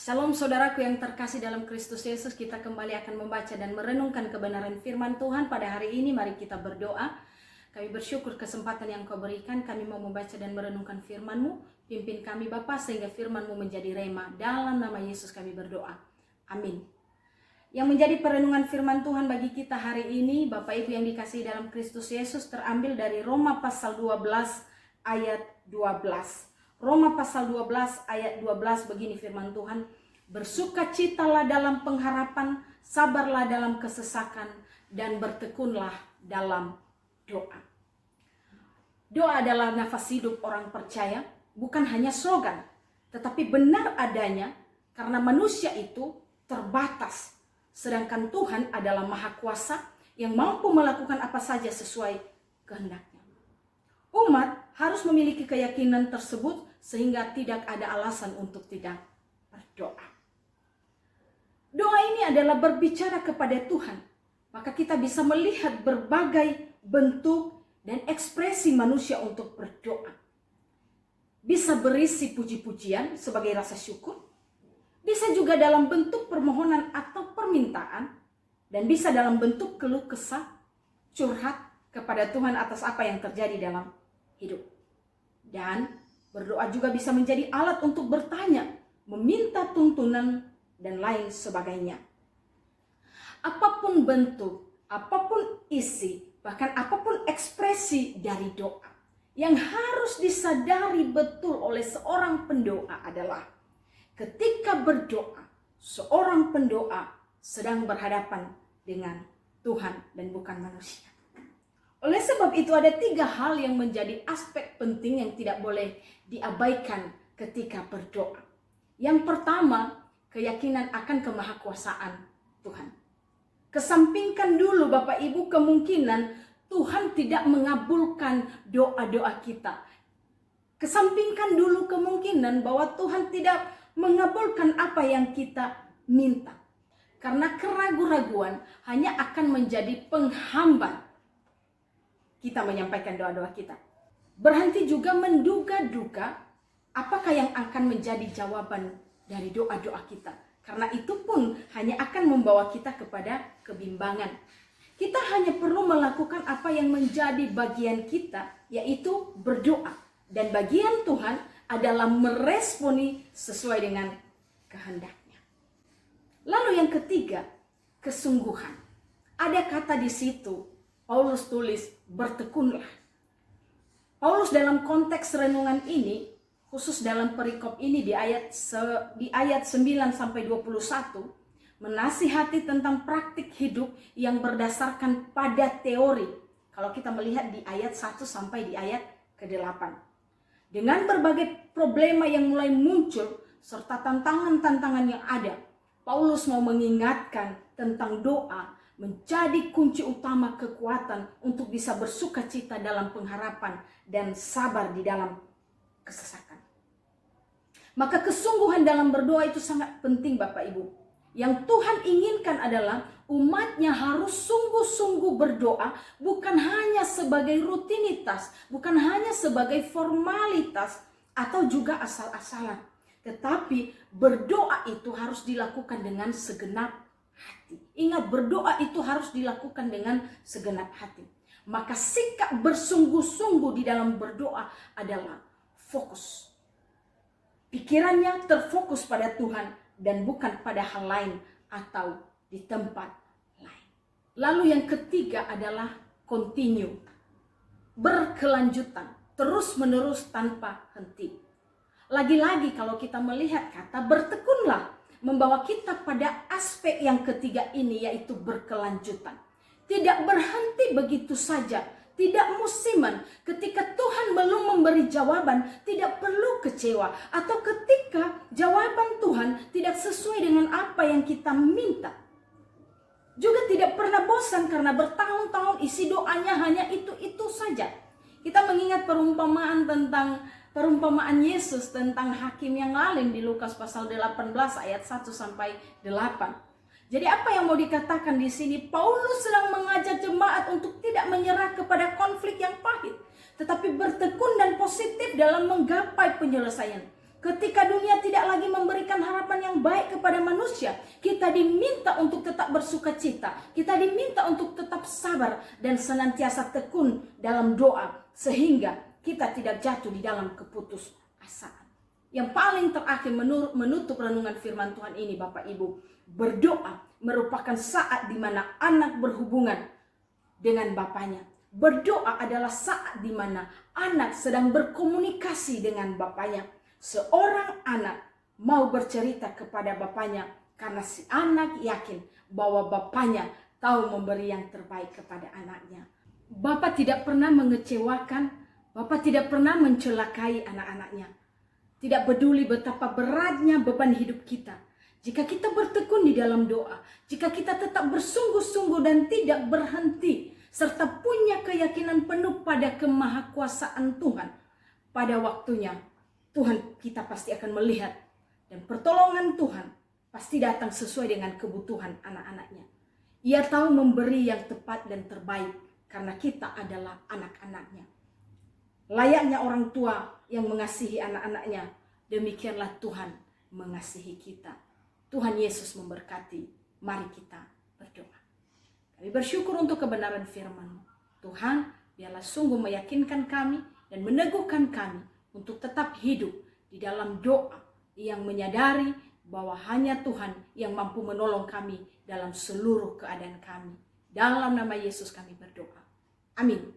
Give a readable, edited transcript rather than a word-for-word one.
Shalom saudaraku yang terkasih dalam Kristus Yesus, kita kembali akan membaca dan merenungkan kebenaran firman Tuhan pada hari ini. Mari kita berdoa. Kami bersyukur kesempatan yang Kau berikan, kami mau membaca dan merenungkan firman-Mu. Pimpin kami Bapa sehingga firman-Mu menjadi rema. Dalam nama Yesus kami berdoa. Amin. Yang menjadi perenungan firman Tuhan bagi kita hari ini, Bapak Ibu yang dikasihi dalam Kristus Yesus, terambil dari Roma pasal 12 ayat 12. Roma pasal 12 ayat 12 begini firman Tuhan. Bersukacitalah dalam pengharapan, sabarlah dalam kesesakan, dan bertekunlah dalam doa. Doa adalah nafas hidup orang percaya, bukan hanya slogan, tetapi benar adanya karena manusia itu terbatas. Sedangkan Tuhan adalah Maha Kuasa yang mampu melakukan apa saja sesuai kehendaknya. Umat harus memiliki keyakinan tersebut sehingga tidak ada alasan untuk tidak berdoa. Doa ini adalah berbicara kepada Tuhan. Maka kita bisa melihat berbagai bentuk dan ekspresi manusia untuk berdoa. Bisa berisi puji-pujian sebagai rasa syukur. Bisa juga dalam bentuk permohonan atau permintaan. Dan bisa dalam bentuk keluh kesah, curhat kepada Tuhan atas apa yang terjadi dalam hidup. Dan berdoa juga bisa menjadi alat untuk bertanya, meminta tuntunan, dan lain sebagainya. Apapun bentuk, apapun isi, bahkan apapun ekspresi dari doa, yang harus disadari betul oleh seorang pendoa adalah ketika berdoa, seorang pendoa sedang berhadapan dengan Tuhan dan bukan manusia. Oleh sebab itu ada 3 hal yang menjadi aspek penting yang tidak boleh diabaikan ketika berdoa. Yang pertama, keyakinan akan kemahakuasaan Tuhan. Kesampingkan dulu Bapak Ibu kemungkinan Tuhan tidak mengabulkan doa-doa kita. Kesampingkan dulu kemungkinan bahwa Tuhan tidak mengabulkan apa yang kita minta. Karena keraguan-raguan hanya akan menjadi penghambat kita menyampaikan doa-doa kita. Berhenti juga menduga-duga apakah yang akan menjadi jawaban dari doa-doa kita. Karena itu pun hanya akan membawa kita kepada kebimbangan. Kita hanya perlu melakukan apa yang menjadi bagian kita, yaitu berdoa. Dan bagian Tuhan adalah meresponi sesuai dengan kehendaknya. Lalu yang ketiga, kesungguhan. Ada kata di situ, Paulus tulis, bertekunlah. Paulus dalam konteks renungan ini, khusus dalam perikop ini di ayat 9 sampai 21, menasihati tentang praktik hidup yang berdasarkan pada teori. Kalau kita melihat di ayat 1 sampai di ayat ke-8. Dengan berbagai problema yang mulai muncul, serta tantangan-tantangan yang ada, Paulus mau mengingatkan tentang doa menjadi kunci utama kekuatan untuk bisa bersukacita dalam pengharapan dan sabar di dalam kesesakan. Maka kesungguhan dalam berdoa itu sangat penting Bapak Ibu. Yang Tuhan inginkan adalah umatnya harus sungguh-sungguh berdoa, bukan hanya sebagai rutinitas, bukan hanya sebagai formalitas atau juga asal-asalan. Tetapi berdoa itu harus dilakukan dengan segenap hati. Ingat, berdoa itu harus dilakukan dengan segenap hati. Maka sikap bersungguh-sungguh di dalam berdoa adalah fokus. Pikirannya terfokus pada Tuhan dan bukan pada hal lain atau di tempat lain. Lalu yang ketiga adalah continue. Berkelanjutan, terus-menerus tanpa henti. Lagi-lagi kalau kita melihat kata bertekunlah, membawa kita pada aspek yang ketiga ini, yaitu berkelanjutan. Tidak berhenti begitu saja, tidak musiman. Ketika Tuhan belum memberi jawaban, tidak perlu kecewa. Atau ketika jawaban Tuhan tidak sesuai dengan apa yang kita minta, juga tidak pernah bosan karena bertahun-tahun isi doanya hanya itu-itu saja. Kita mengingat perumpamaan Yesus tentang hakim yang lalim di Lukas pasal 18 ayat 1 sampai 8. Jadi apa yang mau dikatakan di sini? Paulus sedang mengajak jemaat untuk tidak menyerah kepada konflik yang pahit, tetapi bertekun dan positif dalam menggapai penyelesaian. Ketika dunia tidak lagi memberikan harapan yang baik kepada manusia, kita diminta untuk tetap bersuka cita. Kita diminta untuk tetap sabar dan senantiasa tekun dalam doa, sehingga kita tidak jatuh di dalam keputusasaan. Yang paling terakhir menutup renungan firman Tuhan ini, Bapak Ibu, berdoa merupakan saat di mana anak berhubungan dengan bapaknya. Berdoa adalah saat di mana anak sedang berkomunikasi dengan bapaknya. Seorang anak mau bercerita kepada bapaknya karena si anak yakin bahwa bapaknya tahu memberi yang terbaik kepada anaknya. Bapak tidak pernah mengecewakan, Bapak tidak pernah mencelakai anak-anaknya. Tidak peduli betapa beratnya beban hidup kita. Jika kita bertekun di dalam doa, jika kita tetap bersungguh-sungguh dan tidak berhenti, serta punya keyakinan penuh pada kemahakuasaan Tuhan, pada waktunya Tuhan kita pasti akan melihat, dan pertolongan Tuhan pasti datang sesuai dengan kebutuhan anak-anaknya. Ia tahu memberi yang tepat dan terbaik karena kita adalah anak-anaknya. Layaknya orang tua yang mengasihi anak-anaknya, demikianlah Tuhan mengasihi kita. Tuhan Yesus memberkati. Mari kita berdoa. Kami bersyukur untuk kebenaran firman-Mu. Tuhan, biarlah sungguh meyakinkan kami dan meneguhkan kami untuk tetap hidup di dalam doa yang menyadari bahwa hanya Tuhan yang mampu menolong kami dalam seluruh keadaan kami. Dalam nama Yesus kami berdoa. Amin.